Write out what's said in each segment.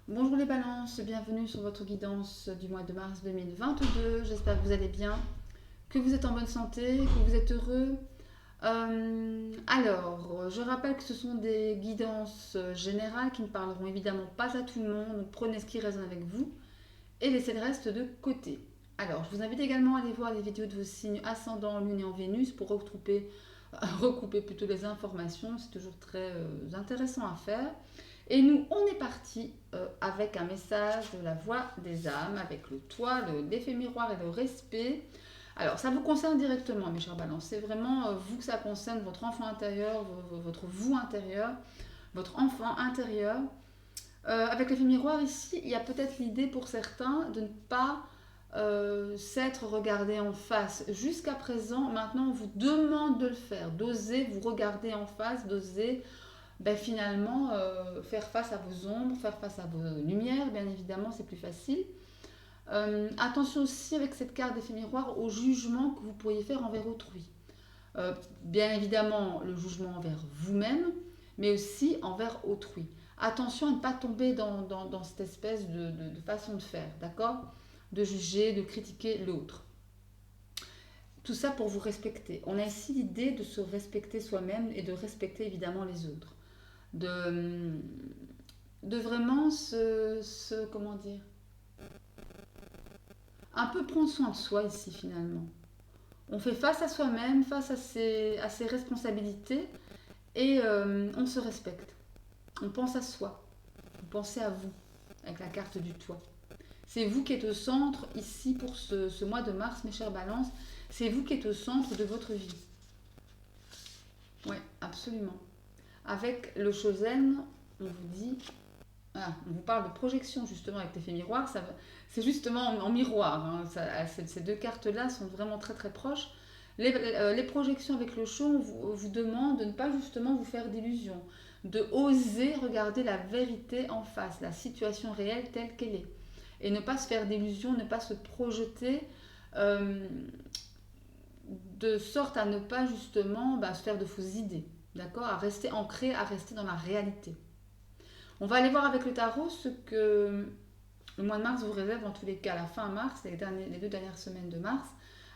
Bonjour les balances, bienvenue sur votre guidance du mois de mars 2022. J'espère que vous allez bien, que vous êtes en bonne santé, que vous êtes heureux. Alors, je rappelle que ce sont des guidances générales qui ne parleront évidemment pas à tout le monde, donc prenez ce qui résonne avec vous et laissez le reste de côté. Alors, je vous invite également à aller voir les vidéos de vos signes ascendant, lune et en Vénus pour recouper plutôt les informations, c'est toujours très intéressant à faire. Et nous, on est parti avec un message de la voix des âmes, avec le toit, l'effet miroir et le respect. Alors, ça vous concerne directement, mes chers balances. C'est vraiment vous que ça concerne, votre enfant intérieur, votre vous intérieur, votre enfant intérieur. Avec l'effet miroir, ici, il y a peut-être l'idée pour certains de ne pas s'être regardé en face. Jusqu'à présent, maintenant, on vous demande de le faire, d'oser vous regarder en face, d'oser finalement faire face à vos ombres, faire face à vos lumières, bien évidemment, c'est plus facile. Attention aussi avec cette carte d'effet miroir au jugement que vous pourriez faire envers autrui. Bien évidemment, le jugement envers vous-même, mais aussi envers autrui. Attention à ne pas tomber dans cette espèce de façon de faire, d'accord? De juger, de critiquer l'autre. Tout ça pour vous respecter. On a ici l'idée de se respecter soi-même et de respecter évidemment les autres. De, de vraiment comment dire, un peu prendre soin de soi ici finalement. On fait face à soi-même, face à ses responsabilités et on se respecte. On pense à soi, vous pensez à vous avec la carte du toit. C'est vous qui êtes au centre ici pour ce mois de mars, mes chères balances. C'est vous qui êtes au centre de votre vie. Oui, absolument. Avec le Chosen, on vous dit, voilà, on vous parle de projection justement avec l'effet miroir. C'est justement en miroir. Hein, ces deux cartes-là sont vraiment très très proches. Les projections avec le show, on vous demande de ne pas justement vous faire d'illusions, de oser regarder la vérité en face, la situation réelle telle qu'elle est. Et ne pas se faire d'illusions, ne pas se projeter euh, de sorte à ne pas justement se faire de fausses idées. D'accord? À rester ancré, à rester dans la réalité. On va aller voir avec le tarot ce que le mois de mars vous réserve en tous les cas, la fin mars, les 2 dernières semaines de mars,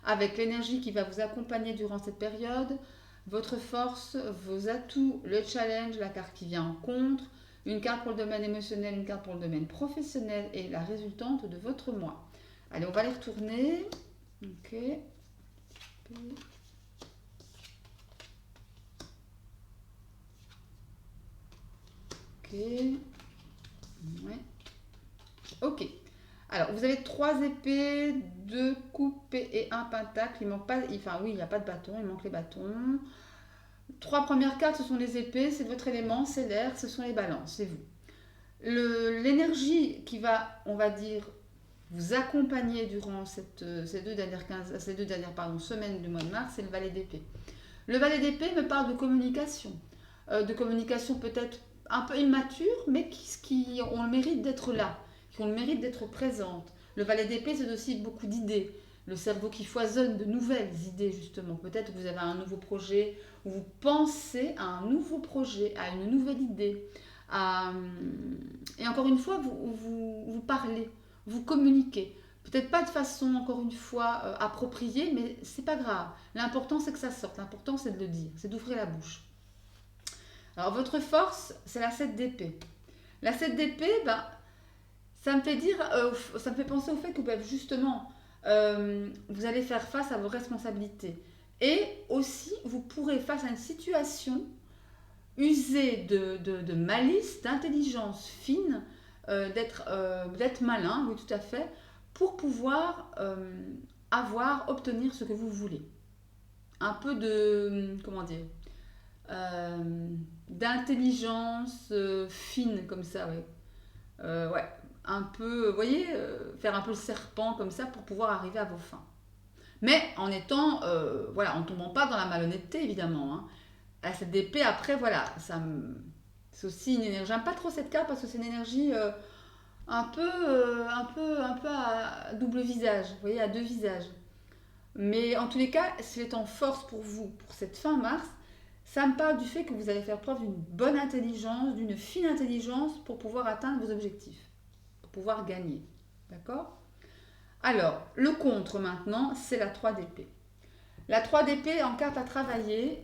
avec l'énergie qui va vous accompagner durant cette période, votre force, vos atouts, le challenge, la carte qui vient en contre, une carte pour le domaine émotionnel, une carte pour le domaine professionnel et la résultante de votre mois. Allez, on va les retourner. Ok. Ok. Ouais. Ok. Alors, vous avez 3 épées, 2 coupes et un pentacle. Il manque pas, enfin oui, il n'y a pas de bâton, il manque les bâtons. 3 premières cartes, ce sont les épées, c'est votre élément, c'est l'air, ce sont les balances, c'est vous. L'énergie qui va, on va dire, vous accompagner durant ces deux dernières semaines du mois de mars, c'est le valet d'épée. Le valet d'épée me parle de communication peut-être un peu immature, mais qui ont le mérite d'être là, qui ont le mérite d'être présentes. Le valet d'épée, c'est aussi beaucoup d'idées. Le cerveau qui foisonne de nouvelles idées, justement. Peut-être que vous avez un nouveau projet, ou vous pensez à un nouveau projet, à une nouvelle idée. À... Et encore une fois, vous parlez, vous communiquez. Peut-être pas de façon, encore une fois, appropriée, mais c'est pas grave. L'important, c'est que ça sorte. L'important, c'est de le dire, c'est d'ouvrir la bouche. Alors, votre force, c'est la 7 d'épée. La 7 d'épée, ça me fait ça me fait penser au fait que justement, vous allez faire face à vos responsabilités. Et aussi, vous pourrez, face à une situation, user de malice, d'intelligence fine, d'être malin, oui, tout à fait, pour pouvoir obtenir ce que vous voulez. Un peu de, comment dire, euh, d'intelligence fine comme ça, ouais. Ouais, un peu, vous voyez, faire un peu le serpent comme ça pour pouvoir arriver à vos fins. Mais en étant, voilà, en tombant pas dans la malhonnêteté évidemment. Hein. À cette épée, après, voilà, c'est aussi une énergie. J'aime pas trop cette carte parce que c'est une énergie un peu à double visage, vous voyez, à 2 visages. Mais en tous les cas, c'est en force pour vous, pour cette fin mars, ça me parle du fait que vous allez faire preuve d'une bonne intelligence, d'une fine intelligence pour pouvoir atteindre vos objectifs. pour pouvoir gagner. D'accord? Alors, le contre maintenant, c'est la 3 d'épée. La 3 d'épée en carte à travailler,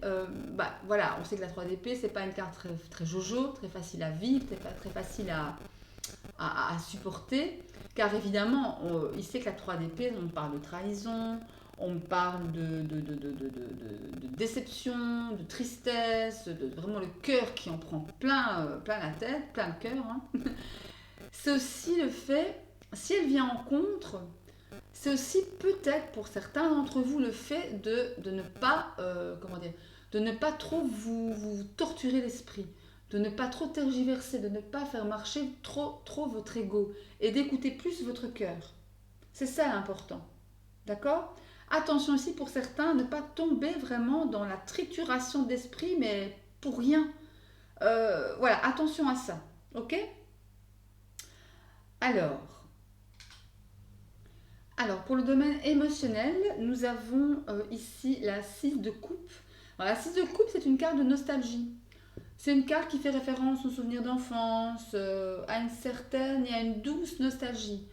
voilà, on sait que la 3 d'épée, c'est pas une carte très, très jojo, très facile à vivre, très facile à supporter, car évidemment, il sait que la 3 d'épée, on parle de trahison, on parle de déception, de tristesse, de vraiment le cœur qui en prend plein la tête, plein le cœur. Hein. C'est aussi le fait, si elle vient en contre, c'est aussi peut-être pour certains d'entre vous le fait de ne pas, de ne pas trop vous torturer l'esprit, de ne pas trop tergiverser, de ne pas faire marcher trop votre ego et d'écouter plus votre cœur. C'est ça l'important. D'accord? Attention aussi pour certains, ne pas tomber vraiment dans la trituration d'esprit, mais pour rien. Voilà, attention à ça. Ok? Alors, pour le domaine émotionnel, nous avons ici la 6 de coupe. Alors, la 6 de coupe, c'est une carte de nostalgie. C'est une carte qui fait référence aux souvenirs d'enfance, à une certaine et à une douce nostalgie.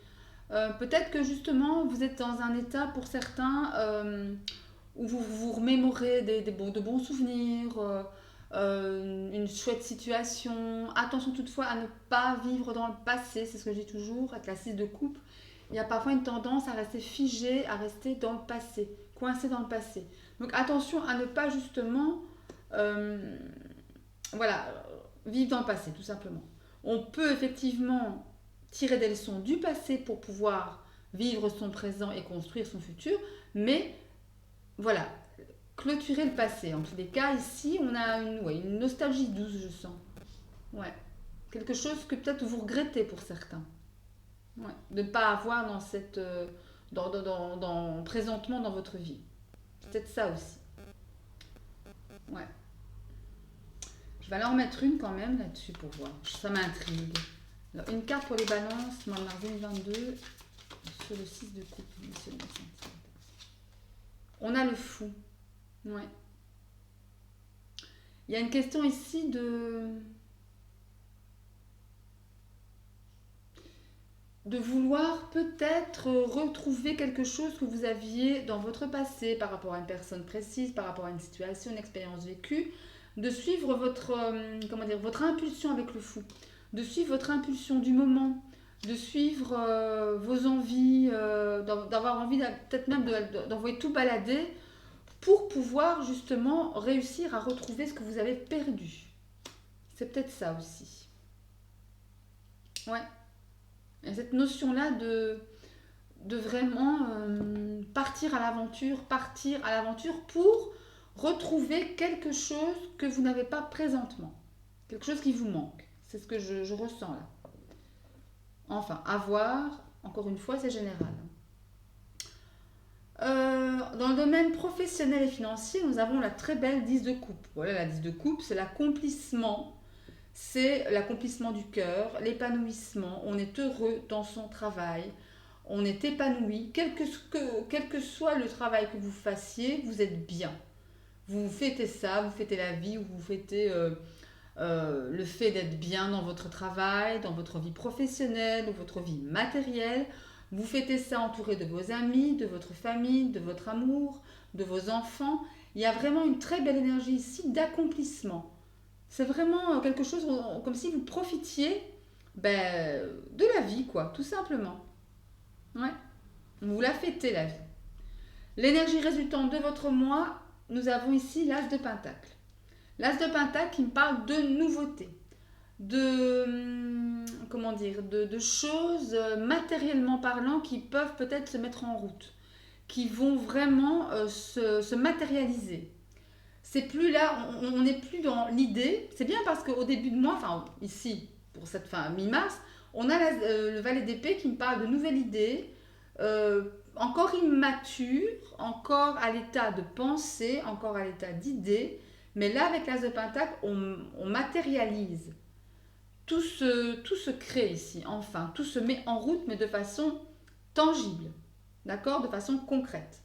Peut-être que justement, vous êtes dans un état, pour certains, où vous vous remémorez de bons souvenirs, une chouette situation. Attention toutefois à ne pas vivre dans le passé, c'est ce que je dis toujours, avec la 6 de coupe. Il y a parfois une tendance à rester figé, à rester dans le passé, coincé dans le passé. Donc attention à ne pas justement, voilà, vivre dans le passé, tout simplement. On peut effectivement tirer des leçons du passé pour pouvoir vivre son présent et construire son futur, mais voilà, clôturer le passé. En tous les cas, ici, on a une nostalgie douce, je sens. Ouais. Quelque chose que peut-être vous regrettez pour certains. Ouais. De ne pas avoir dans cette, présentement dans votre vie. C'est peut-être ça aussi. Ouais. Je vais en remettre une quand même là-dessus pour voir. Ça m'intrigue. Alors, une carte pour les balances, mois de mars 2022, sur le 6 de coupe. On a le fou. Ouais. Il y a une question ici de vouloir peut-être retrouver quelque chose que vous aviez dans votre passé par rapport à une personne précise, par rapport à une situation, une expérience vécue, de suivre votre impulsion avec le fou, de suivre votre impulsion du moment, de suivre vos envies, d'avoir envie peut-être même d'envoyer tout balader pour pouvoir justement réussir à retrouver ce que vous avez perdu. C'est peut-être ça aussi. Ouais. Et cette notion-là de vraiment partir à l'aventure pour retrouver quelque chose que vous n'avez pas présentement. Quelque chose qui vous manque. C'est ce que je ressens là. Enfin, à voir, encore une fois, c'est général. Dans le domaine professionnel et financier, nous avons la très belle 10 de coupe. Voilà, la 10 de coupe, c'est l'accomplissement. C'est l'accomplissement du cœur, l'épanouissement. On est heureux dans son travail. On est épanoui. Quel que soit le travail que vous fassiez, vous êtes bien. Vous fêtez ça, vous fêtez la vie, ou vous fêtez le fait d'être bien dans votre travail, dans votre vie professionnelle, dans votre vie matérielle. Vous fêtez ça entouré de vos amis, de votre famille, de votre amour, de vos enfants. Il y a vraiment une très belle énergie ici d'accomplissement. C'est vraiment quelque chose comme si vous profitiez de la vie, quoi, tout simplement. Ouais. Vous la fêtez, la vie. L'énergie résultante de votre mois, nous avons ici l'As de Pentacle. L'As de Pentacle qui me parle de nouveautés, de choses matériellement parlant qui peuvent peut-être se mettre en route, qui vont vraiment se matérialiser. C'est plus là, on n'est plus dans l'idée. C'est bien parce qu'au début de mois, enfin ici, pour cette fin mi-mars, on a le valet d'épée qui me parle de nouvelles idées, encore immature, encore à l'état de pensée, encore à l'état d'idée. Mais là, avec l'As de Pentacle, on matérialise. Tout se crée ici, enfin. Tout se met en route, mais de façon tangible. D'accord? De façon concrète.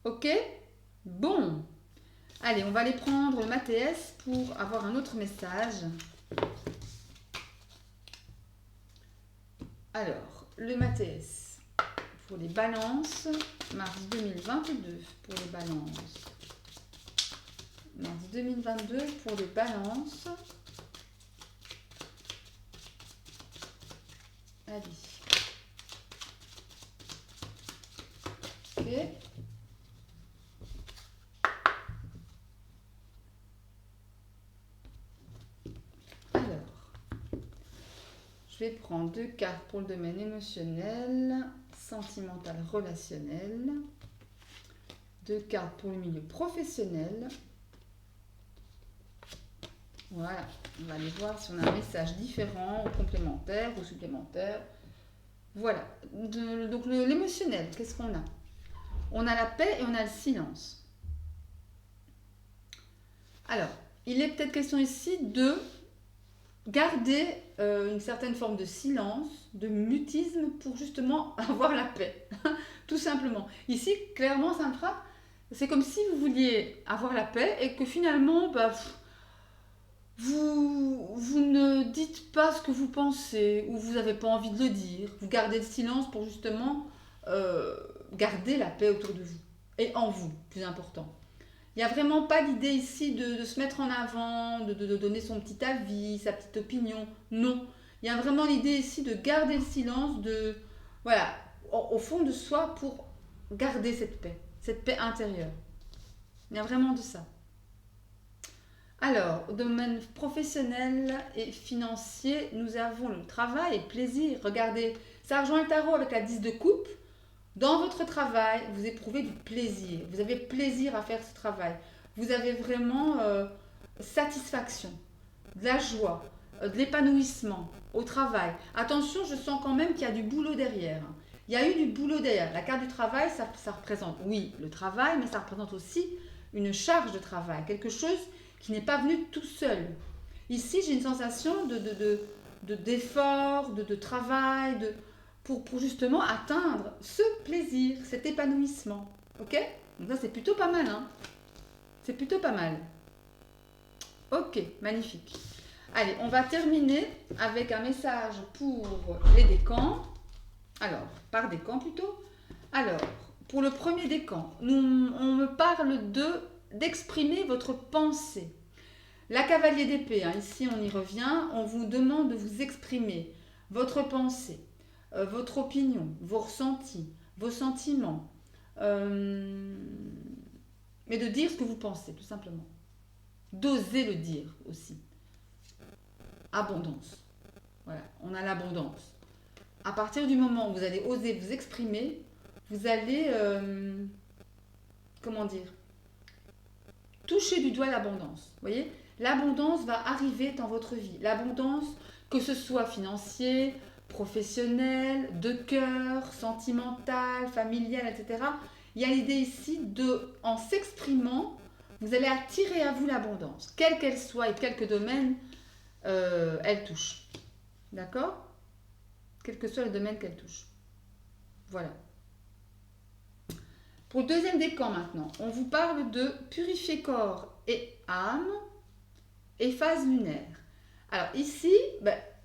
Ok? Bon. Allez, on va aller prendre ma TS pour avoir un autre message. Alors, le Mathias pour les balances, mars 2022 pour les balances. Mars 2022 pour les balances. Allez. Ok. Alors, je vais prendre 2 cartes pour le domaine émotionnel, sentimental, relationnel. 2 cartes pour le milieu professionnel. Voilà, on va aller voir si on a un message différent, ou complémentaire, ou supplémentaire. Voilà, donc l'émotionnel, qu'est-ce qu'on a? On a la paix et on a le silence. Alors, il est peut-être question ici de garder une certaine forme de silence, de mutisme pour justement avoir la paix, tout simplement. Ici, clairement, ça me frappe. C'est comme si vous vouliez avoir la paix et que finalement, vous ne dites pas ce que vous pensez ou vous n'avez pas envie de le dire. Vous gardez le silence pour justement garder la paix autour de vous et en vous, plus important. Il n'y a vraiment pas l'idée ici de se mettre en avant, de donner son petit avis, sa petite opinion. Non. Il y a vraiment l'idée ici de garder le silence, voilà, au fond de soi pour garder cette paix intérieure. Il y a vraiment de ça. Alors, au domaine professionnel et financier, nous avons le travail et le plaisir. Regardez, ça rejoint le tarot avec la 10 de coupe. Dans votre travail, vous éprouvez du plaisir. Vous avez plaisir à faire ce travail. Vous avez vraiment satisfaction, de la joie, de l'épanouissement au travail. Attention, je sens quand même qu'il y a du boulot derrière. Il y a eu du boulot derrière. La carte du travail, ça représente, oui, le travail, mais ça représente aussi une charge de travail. Quelque chose qui n'est pas venu tout seul. Ici, j'ai une sensation d'effort, de travail, pour justement atteindre ce plaisir, cet épanouissement. Ok? Donc ça, c'est plutôt pas mal. Hein? C'est plutôt pas mal. Ok, magnifique. Allez, on va terminer avec un message pour les décans. Alors, par décan plutôt. Alors, pour le premier décan, on me parle d'exprimer votre pensée. La cavalier d'épée, hein, ici on y revient, on vous demande de vous exprimer votre pensée, votre opinion, vos ressentis, vos sentiments, mais de dire ce que vous pensez, tout simplement. D'oser le dire aussi. Abondance. Voilà, on a l'abondance. À partir du moment où vous allez oser vous exprimer, vous allez, comment dire, toucher du doigt l'abondance. Vous voyez, l'abondance va arriver dans votre vie. L'abondance, que ce soit financier, professionnel, de cœur, sentimental, familial, etc. Il y a l'idée ici en s'exprimant, vous allez attirer à vous l'abondance, quelle qu'elle soit et quelques domaines elle touche. D'accord? Quel que soit le domaine qu'elle touche. Voilà. Pour le deuxième décan maintenant, on vous parle de purifier corps et âme et phase lunaire. Alors ici,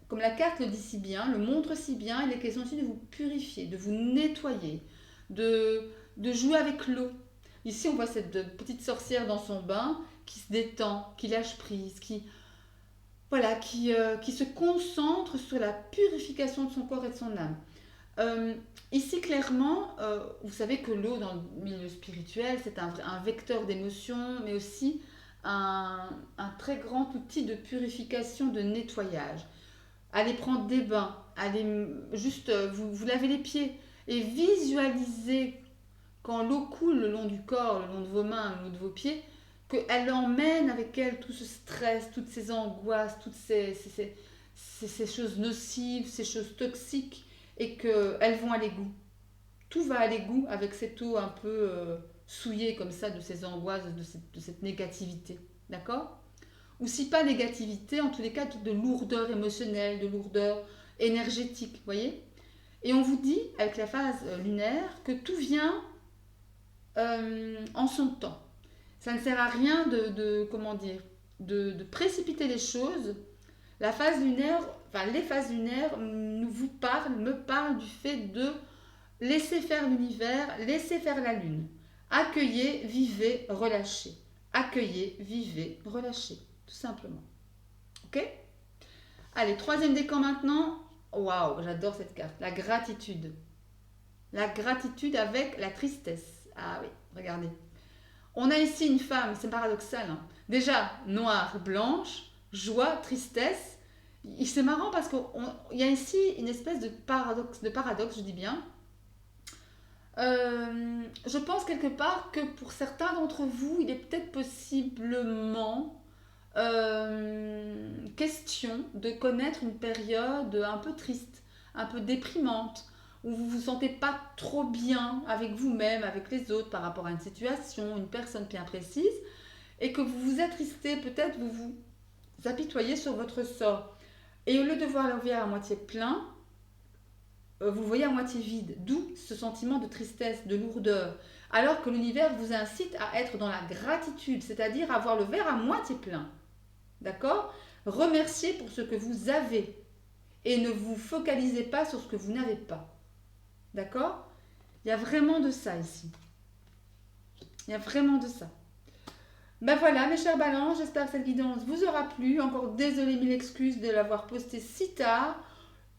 comme la carte le dit si bien, le montre si bien, il est question aussi de vous purifier, de vous nettoyer, de jouer avec l'eau. Ici, on voit cette petite sorcière dans son bain qui se détend, qui lâche prise, qui se concentre sur la purification de son corps et de son âme. Ici, clairement, vous savez que l'eau dans le milieu spirituel, c'est un vecteur d'émotion, mais aussi un très grand outil de purification, de nettoyage. Allez prendre des bains, allez juste vous laver les pieds et visualisez quand l'eau coule le long du corps, le long de vos mains, le long de vos pieds, qu'elle emmène avec elle tout ce stress, toutes ces angoisses, toutes ces choses nocives, ces choses toxiques, et qu'elles vont à l'égout. Tout va à l'égout avec cette eau un peu souillée comme ça de ces angoisses, de cette négativité. D'accord? Ou si pas négativité, en tous les cas de lourdeur émotionnelle, de lourdeur énergétique, voyez? Et on vous dit, avec la phase lunaire, que tout vient en son temps. Ça ne sert à rien de précipiter les choses. La phase lunaire, enfin les phases lunaires me parlent du fait de laisser faire l'univers, laisser faire la lune. Accueillez, vivez, relâchez. Accueillez, vivez, relâchez. Tout simplement. Ok? Allez, troisième décan maintenant. Waouh, j'adore cette carte. La gratitude. La gratitude avec la tristesse. Ah oui, regardez. On a ici une femme, c'est paradoxal. Hein. Déjà, noire, blanche, joie, tristesse. C'est marrant parce qu'il y a ici une espèce de paradoxe, je dis bien. Je pense quelque part que pour certains d'entre vous, il est peut-être possiblement question de connaître une période un peu triste, un peu déprimante, où vous vous sentez pas trop bien avec vous-même, avec les autres par rapport à une situation, une personne bien précise, et que vous vous attristez, peut-être vous vous apitoyez sur votre sort. Et au lieu de voir le verre à moitié plein, vous le voyez à moitié vide, d'où ce sentiment de tristesse, de lourdeur, alors que l'univers vous incite à être dans la gratitude, c'est-à-dire à voir le verre à moitié plein. D'accord? Remerciez pour ce que vous avez et ne vous focalisez pas sur ce que vous n'avez pas. D'accord? Il y a vraiment de ça ici. Il y a vraiment de ça. Ben voilà, mes chers balances, j'espère que cette guidance vous aura plu. Encore désolé, mille excuses de l'avoir postée si tard.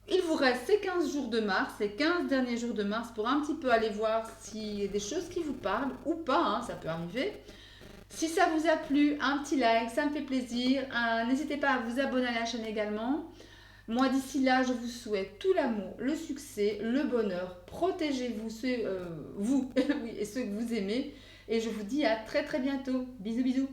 Il vous reste ces 15 jours de mars, les 15 derniers jours de mars, pour un petit peu aller voir s'il y a des choses qui vous parlent ou pas, hein, ça peut arriver. Si ça vous a plu, un petit like, ça me fait plaisir. N'hésitez pas à vous abonner à la chaîne également. Moi, d'ici là, je vous souhaite tout l'amour, le succès, le bonheur. Protégez-vous, vous oui, et ceux que vous aimez. Et je vous dis à très très bientôt. Bisous bisous.